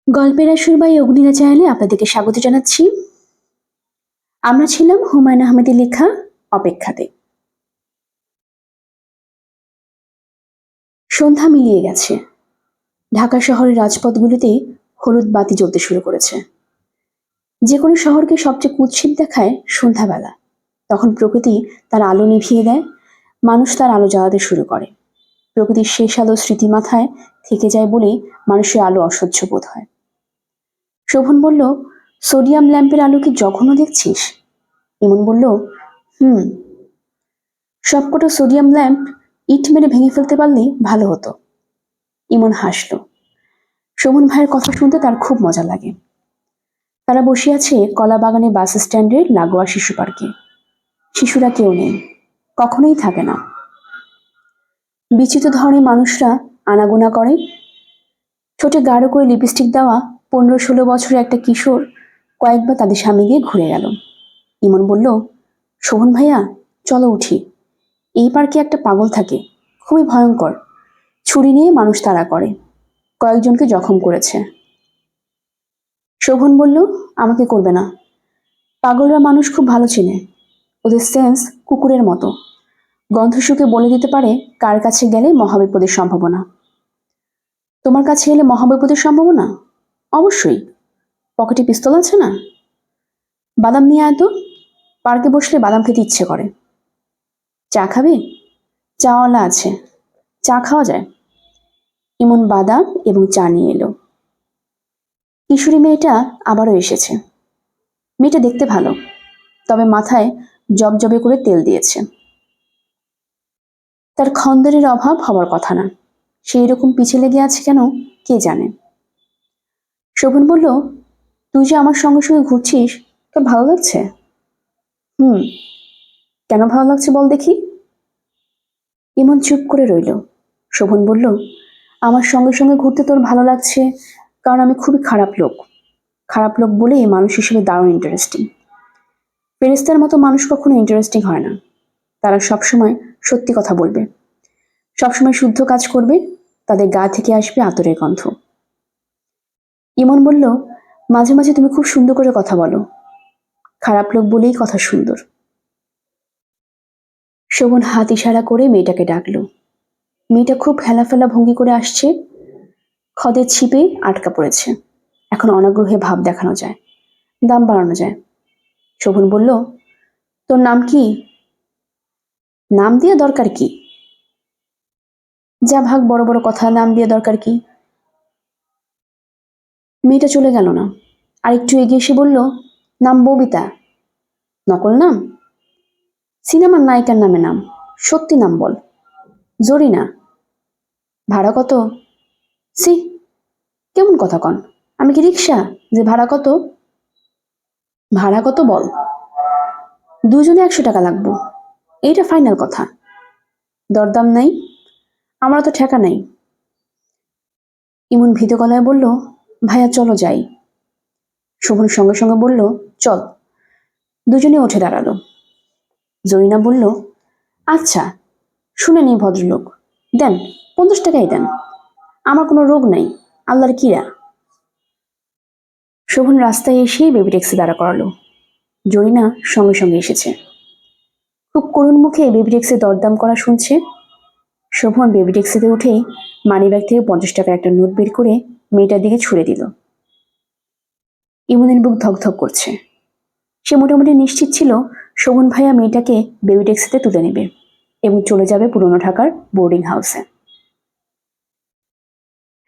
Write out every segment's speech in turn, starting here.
গল্পের আসর বা অগ্নিরা চ্যানেলে আপনাদেরকে স্বাগত জানাচ্ছি। আমরা ছিলাম হুমায়ুন আহমেদের লেখা অপেক্ষাতে। সন্ধ্যা মিলিয়ে গেছে। ঢাকা শহরের রাজপথগুলোতে হলুদ বাতি জ্বলতে শুরু করেছে। যে কোনো শহরকে সবচেয়ে কুৎসিত দেখায় সন্ধ্যাবেলা। তখন প্রকৃতি তার আলো নিভিয়ে দেয়, মানুষ তার আলো জ্বালাতে শুরু করে। প্রকৃতির শেষ আলো স্মৃতি মাথায় থেকে যায় বলেই মানুষের আলো অসহ্য বোধ হয়। শোভন বলল, সোডিয়াম ল্যাম্পের আলো কি জঘন্য দেখছিস? ইমন বলল, হুম। সবকটা সোডিয়াম ল্যাম্প ইট মেরে ভেঙে ফেলতে পারলে ভালো হতো। ইমন হাসল। শোভন ভাইয়ের কথা শুনতে তার খুব মজা লাগে। তারা বসে আছে কলা বাগানে বাস স্ট্যান্ডের লাগোয়া শিশু পার্কে। শিশুরা কেউ নেই, কখনোই থাকে না। বিচিত্র ধরনের মানুষরা আনাগোনা করে। ঠোঁটে গাঢ় করে লিপস্টিক দেওয়া 15-16 বছরের একটা কিশোর কয়েকবার তাদের সামনে দিয়ে ঘুরে গেল। ইমন বলল, শোভন ভাইয়া, চলো উঠি। এই পার্কে একটা পাগল থাকে, খুবই ভয়ঙ্কর। ছুরি নিয়ে মানুষ তাড়া করে, কয়েকজনকে জখম করেছে। শোভন বলল, আমাকে করবে না। পাগলরা মানুষ খুব ভালো চেনে। ওদের সেন্স কুকুরের মতো। গন্ধ শুকে বলে দিতে পারে কার কাছে গেলে মহাবিপদের সম্ভাবনা। তোমার কাছে এলে মহাবিপদের সম্ভাবনা? অবশ্যই। পকেটে পিস্তল আছে না? বাদাম নিয়ে আয় তো। পার্কে বসলে বাদাম খেতে ইচ্ছে করে। চা খাবে? চাওয়ালা আছে, চা খাওয়া যায়। ইমন বাদাম এবং চা নিয়ে এলো। কিশোরী মেয়েটা আবারও এসেছে। মেয়েটা দেখতে ভালো, তবে মাথায় জবজবে করে তেল দিয়েছে। তার খন্দরের অভাব হবার কথা না, সেই রকম পিছে লেগে আছে কেন কে জানে। শোভন বলল, তুই যে আমার সঙ্গে সঙ্গে ঘুরছিস, তোর ভালো লাগছে? হুম। কেন ভালো লাগছে বল দেখি। ইমন চুপ করে রইল। শোভন বলল, আমার সঙ্গে সঙ্গে ঘুরতে তোর ভালো লাগছে কারণ আমি খুবই খারাপ লোক। খারাপ লোক বলে মানুষ হিসেবে দারুণ ইন্টারেস্টিং। ফেরেস্তার মতো মানুষ কখনো ইন্টারেস্টিং হয় না। তারা সবসময় সত্যি কথা বলবে, সবসময় শুদ্ধ কাজ করবে, তাদের গা থেকে আসবে আতরের গন্ধ। ইমন বলল, মাঝে মাঝে তুমি খুব সুন্দর করে কথা বলো। খারাপ লোক বলেই কথা সুন্দর। শোভন হাত ইশারা করে মেয়েটাকে ডাকলো। মেয়েটা খুব হেলাফেলা ভঙ্গি করে আসছে। খদের ছিপে আটকা পড়েছে। এখন অনাগ্রহে ভাব দেখানো যায়, দাম বাড়ানো যায়। শোভন বলল, তোর নাম কি? নাম দিয়ে দরকার কি? যা ভাগ, বড় বড় কথা, নাম দিয়ে দরকার কি? মেয়েটা চলে গেল না, আর একটু এগিয়ে এসে বলল, নাম ববিতা। নকল নাম? সিনেমার নায়িকার নামে নাম, সত্যি নাম বল। জরিনা। ভাড়া কত? সি, কেমন কথা কন? আমি কি রিক্সা যে ভাড়া কত? ভাড়া কত বল। দুজনে 100 টাকা লাগবো, এইটা ফাইনাল কথা। দরদাম নাই? আমরা তো ঠেকা নাই। ইমন ভীত গলায় বলল, ভাইয়া চলো যাই। শোভন সঙ্গে সঙ্গে বলল, চল। দুজনে উঠে দাঁড়ালো। জরিনা বলল, আচ্ছা, শুনে নি ভদ্রলোক, দেন 50 টাকাই দেন। আমার কোনো রোগ নাই, আল্লাহর কিরা। শোভন রাস্তায় এসেই বেবি ট্যাক্সি দাঁড়া করালো। জরিনা সঙ্গে সঙ্গে এসেছে। খুব করুণ মুখে বেবি ট্যাক্সি দরদাম করা শুনছে। শোভন বেবি ট্যাক্সিতে উঠেই মানিব্যাগ থেকে 50 টাকার একটা নোট বের করে মেয়েটার দিকে ছুড়ে দিল। ইমনের বুক ধকধক করছে। সে মোটামুটি নিশ্চিত ছিল শোভন ভাইয়া মেয়েটাকে বেবি ট্যাক্সিতে তুলে নেবে এবং চলে যাবে পুরনো ঢাকার বোর্ডিং হাউসে।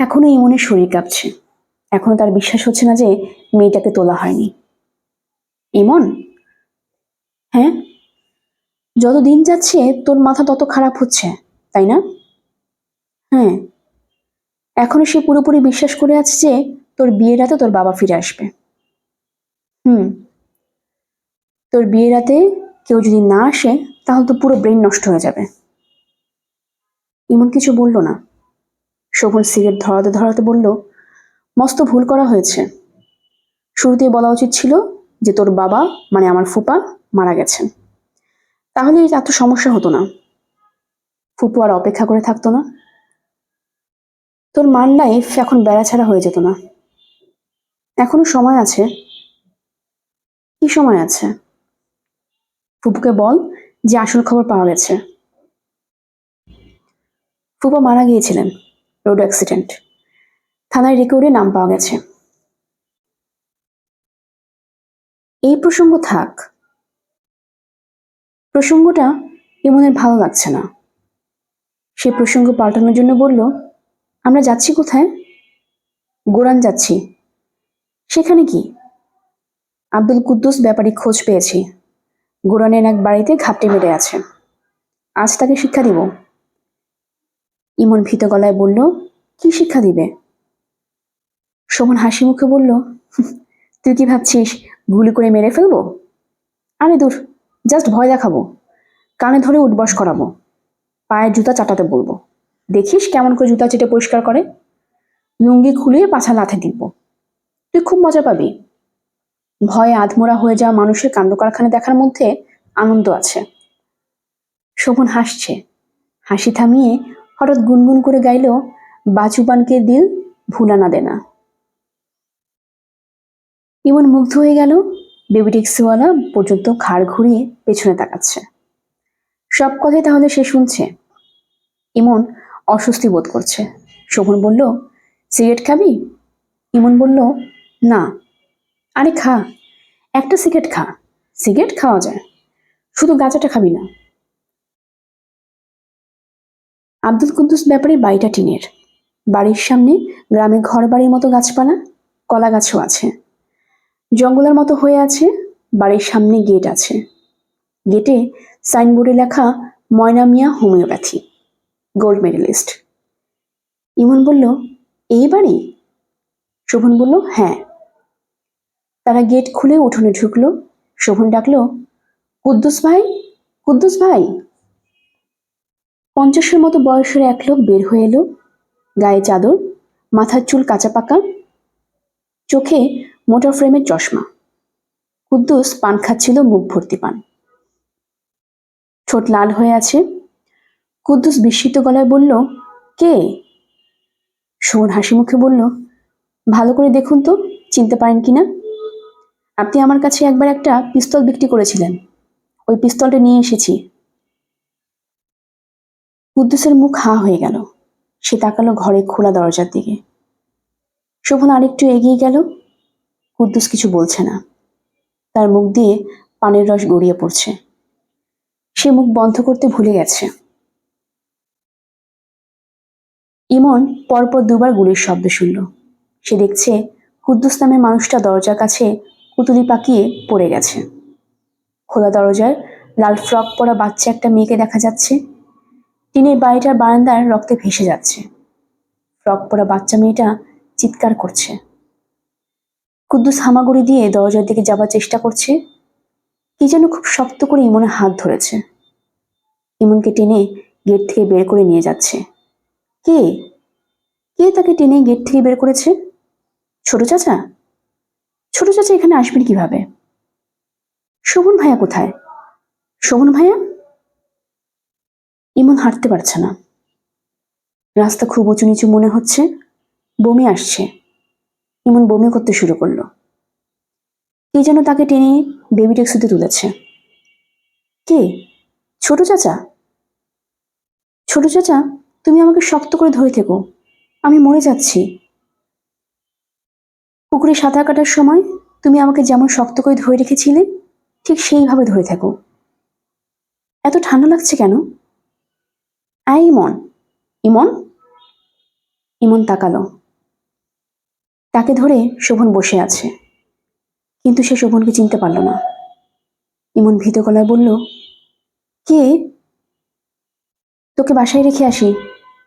এখনো ইমনের শরীর কাঁপছে। এখনো তার বিশ্বাস হচ্ছে না যে মেয়েটাকে তোলা হয়নি। ইমন? হ্যাঁ? যত দিন যাচ্ছে তোর মাথা তত খারাপ হচ্ছে, তাই না? হ্যাঁ। এখনো সে পুরোপুরি বিশ্বাস করে আছে যে তোর বিয়ের রাতে তোর বাবা ফিরে আসবে। হুম। তোর বিয়ের রাতে কেউ যদি না আসে তাহলে তো পুরো ব্রেন নষ্ট হয়ে যাবে। ইমন কিছু বলল না। শোভন সিগারেট ধরাতে ধরাতে বলল, মস্ত ভুল করা হয়েছে। শুরুতেই বলা উচিত ছিল যে তোর বাবা মানে আমার ফুপা মারা গেছেন, তাহলে এত সমস্যা হতো না। ফুপু আর অপেক্ষা করে থাকতো না। তোর মার লাইফ এখন বেড়াছাড়া হয়ে যেত না। এখনো সময় আছে। কি সময় আছে? ফুপুকে বল যে আসল খবর পাওয়া গেছে। ফুপা মারা গিয়েছিলেন, রোড অ্যাক্সিডেন্ট। থানায় রেকর্ডে নাম পাওয়া গেছে। এই প্রসঙ্গ থাক। প্রসঙ্গটা ইমনের ভালো লাগছে না। সে প্রসঙ্গ পাল্টানোর জন্য বলল, আমরা যাচ্ছি কোথায়? গোরান যাচ্ছি। সেখানে কি? আব্দুল কুদ্দুস ব্যাপারী খোঁজ পেয়েছি। গোরানের এক বাড়িতে ঘাপটে মেরে আছে। আজ তাকে শিক্ষা দিব। ইমন ভীত গলায় বলল, কি শিক্ষা দিবে? শোভন হাসি মুখে বলল, তুই কি ভাবছিস গুলি করে মেরে ফেলবো? আরে দূর, জাস্ট ভয় দেখাবো। কানে ধরে উঠবস করাবো। পায়ের জুতা চাটাতে বলবো। দেখিস কেমন করে জুতা চেটে পরিষ্কার করে। লুঙ্গি খুলিয়ে পাছা লাথে দিব। তুই খুব মজা পাবি। ভয়ে আধমোড়া হয়ে যাওয়া মানুষের কাণ্ড কারখানা দেখার মধ্যে আনন্দ আছে। শোভন হাসছে। হাসি থামিয়ে হঠাৎ গুনগুন করে গাইল, বাচুপানকে দিল ভুলানা দেনা। ইমন মুগ্ধ হয়ে গেল। বেবি ট্যাক্সিওয়ালা পর্যন্ত ঘাড় ঘুরিয়ে পেছনে তাকাচ্ছে। সব কথাই তাহলে সে শুনছে। ইমন অস্বস্তি বোধ করছে। শোভন বলল, সিগারেট খাবি? ইমন বলল, না। আরে খা, একটা সিগারেট খা। সিগারেট খাওয়া যায়, শুধু গাঁজাটা খাবি না। আব্দুল কুদ্দুস ব্যাপারে বাড়িটা টিনের। বাড়ির সামনে গ্রামে ঘর বাড়ির মতো গাছপালা, কলা গাছও আছে। জঙ্গলের মতো হয়ে আছে। বাড়ির সামনে গেট আছে। গেটে সাইনবোর্ডে লেখা, ময়না মিয়া হোমিওপ্যাথি, গোল্ড মেডেলিস্ট। ইমন বলল, এই বাড়ি? শোভন বলল, হ্যাঁ। তারা গেট খুলে উঠোনে ঢুকলো। শোভন ডাকলো, কুদ্দুস ভাই, কুদ্দুস ভাই। 50-এর মতো বয়সের এক লোক বের হয়ে এলো। গায়ে চাদর, মাথার চুল কাঁচা পাকা, চোখে মোটা ফ্রেমের চশমা। কুদ্দুস পান খাচ্ছিল, মুখ ভর্তি পান, ঠোঁট লাল হয়ে আছে। কুদ্দুস বিস্মিত গলায় বলল, কে? শোভন হাসি মুখে বলল, ভালো করে দেখুন তো, চিনতে পারেন কিনা। আপনি আমার কাছে একবার একটা পিস্তল বিক্রি করেছিলেন, ওই পিস্তলটা নিয়ে এসেছি। কুদ্দুসের মুখ হা হয়ে গেল। সে তাকালো ঘরে খোলা দরজার দিকে। শোভন আরেকটু এগিয়ে গেল। কুদ্দুস কিছু বলছে না। তার মুখ দিয়ে পানের রস গড়িয়ে পড়ছে। সে মুখ বন্ধ করতে ভুলে গেছে। ইমন পরপর দুবার গুলির শব্দ শুনল। সে দেখছে কুদ্দুস নামের মানুষটা দরজার কাছে পুতুলি পাকিয়ে পড়ে গেছে। খোলা দরজায় লাল ফ্রক পরা বাচ্চা একটা মেয়েকে দেখা যাচ্ছে। টিনের বাড়িটার বারান্দার রক্তে ভেসে যাচ্ছে। ফ্রক পরা বাচ্চা মেয়েটা চিৎকার করছে। কুদ্দুস হামাগুড়ি দিয়ে দরজার দিকে যাবার চেষ্টা করছে। কি যেন খুব শক্ত করে ইমনের হাত ধরেছে। ইমনকে টেনে গেট থেকে বের করে নিয়ে যাচ্ছে। কে? কে তাকে টেনে গেট থেকে বের করেছে? ছোট চাচা? ছোট চাচা এখানে আসবেন কিভাবে? শোভন ভাইয়া কোথায়? শোভন ভাইয়া? ইমন হাঁটতে পারছে না। রাস্তা খুব উঁচু নিচু মনে হচ্ছে। বমি আসছে। ইমন বমি করতে শুরু করলো। কে যেন তাকে টেনে বেবি ট্যাক্সিতে তুলেছে। কে? ছোট চাচা? ছোট চাচা, তুমি আমাকে শক্ত করে ধরে থেকো, আমি মরে যাচ্ছি। পুকুরে সাঁতার কাটার সময় তুমি আমাকে যেমন শক্ত করে ধরে রেখেছিলে, ঠিক সেইভাবে ধরে থেকো। এত ঠান্ডা লাগছে কেন? ইমন, ইমন। ইমন তাকালো। তাকে ধরে শোভন বসে আছে, কিন্তু সে শোভনকে চিনতে পারল না। ইমন ভীত গলায় বলল, কে? তোকে বাসায় রেখে আসি,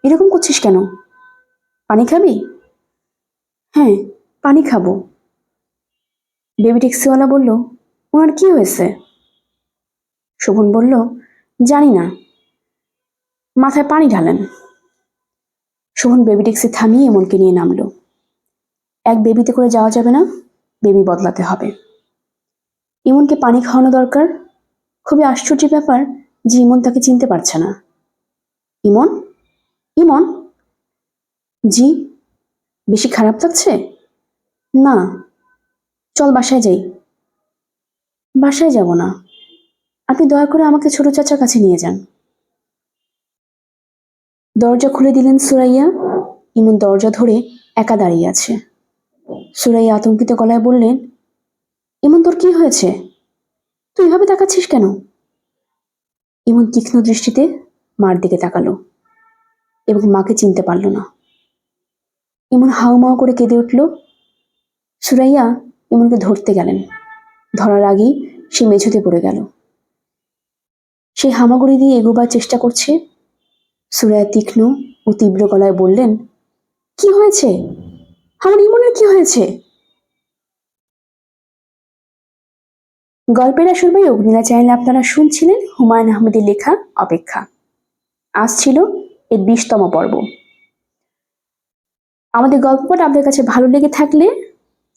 এরকম করছিস কেন? পানি খাবি? হ্যাঁ, পানি খাবো। বেবি ট্যাক্সিওয়ালা বলল, ওনার কি হয়েছে? শোভন বলল, জানি না, মাথায় পানি ঢালেন। শোভন বেবি ট্যাক্সি থামিয়ে ইমনকে নিয়ে নামলো। এক বেবিতে করে যাওয়া যাবে না, বেবি বদলাতে হবে। ইমনকে পানি খাওয়ানো দরকার। খুবই আশ্চর্য ব্যাপার যে ইমন তাকে চিনতে পারছে না। ইমন, ইমন। জি। বেশি খারাপ লাগছে? না। চল বাসায় যাই। বাসায় যাব না, আপনি দয়া করে আমাকে ছোট চাচার কাছে নিয়ে যান। দরজা খুলে দিলেন সুরাইয়া। ইমন দরজা ধরে একা দাঁড়িয়ে আছে। সুরাইয়া আতঙ্কিত গলায় বললেন, ইমন তোর কি হয়েছে? তুই এভাবে তাকাচ্ছিস কেন? ইমন তীক্ষ্ণ দৃষ্টিতে মার দিকে তাকালো এবং মাকে চিনতে পারল না। ইমন হাউমাউ করে কেঁদে উঠল। সুরাইয়া ইমনকে ধরতে গেলেন, ধরার আগেই সে মেঝেতে পড়ে গেল। সে হামাগুড়ি দিয়ে এগোবার চেষ্টা করছে। সুরাইয়া তীক্ষ্ণ ও তীব্র গলায় বললেন, কি হয়েছে? আমার ইমনের কি হয়েছে? গল্পের আসরবাই অগ্নিলা চ্যানেলে আপনারা শুনছিলেন হুমায়ুন আহমেদের লেখা অপেক্ষা। আজ ছিল এর 20তম পর্ব। আমাদের গল্পটা আপনাদের কাছে ভালো লেগে থাকলে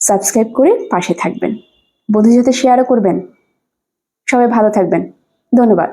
সাবস্ক্রাইব করে পাশে থাকবেন, বন্ধুদের সাথে শেয়ারও করবেন। সবাই ভালো থাকবেন, ধন্যবাদ।